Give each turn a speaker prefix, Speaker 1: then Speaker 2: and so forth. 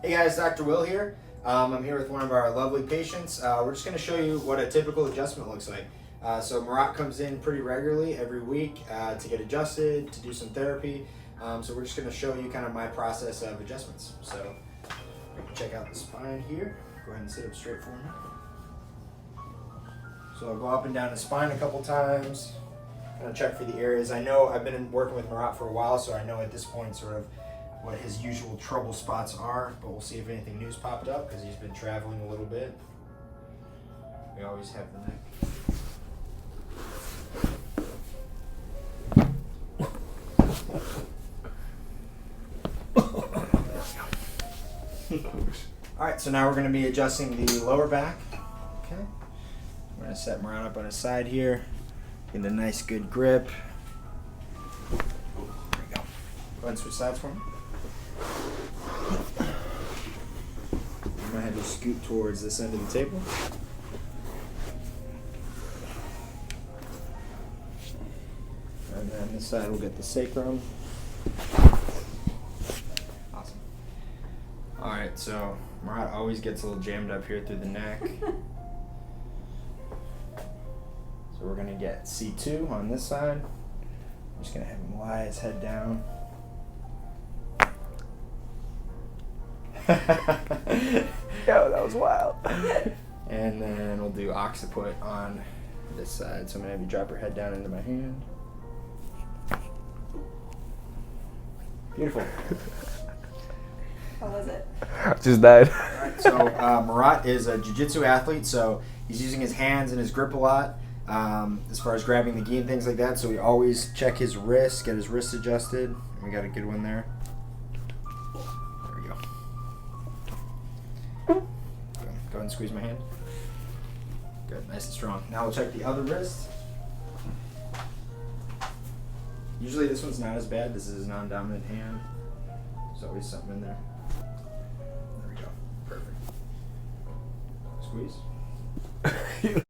Speaker 1: Hey guys, Dr. Will here. I'm here with one of our lovely patients. We're just going to show you what a typical adjustment looks like. So Marat comes in pretty regularly every week to get adjusted, to do some therapy. So we're just going to show you kind of my process of adjustments. So you can check out the spine here. Go ahead and sit up straight for me. So I'll go up and down the spine a couple times, kind of check for the areas. I know I've been working with Marat for a while, so I know at this point sort of what his usual trouble spots are, but we'll see if anything new's popped up because he's been traveling a little bit. We always have the neck. Alright, so now we're going to be adjusting the lower back. Okay. We're going to set Marat up on his side here. Get a nice good grip. There we go. Go ahead and switch sides for me. I'm going to have you scoot towards this end of the table. And then this side will get the sacrum. Awesome. Alright, so Marat always gets a little jammed up here through the neck. So we're going to get C2 on this side. I'm just going to have him lie his head down.
Speaker 2: Yo, that was wild.
Speaker 1: And then we'll do occiput on this side. So I'm going to have you drop your head down into my hand. Beautiful.
Speaker 3: How was it?
Speaker 2: Just died.
Speaker 1: Alright, so Marat is a jiu-jitsu athlete, so he's using his hands and his grip a lot as far as grabbing the gi and things like that. So we always check his wrist, get his wrist adjusted. We got a good one there. There we go. Go ahead and squeeze my hand. Good, nice and strong. Now we'll check the other wrist. Usually this one's not as bad. This is his non-dominant hand. There's always something in there. There we go. Perfect. Squeeze.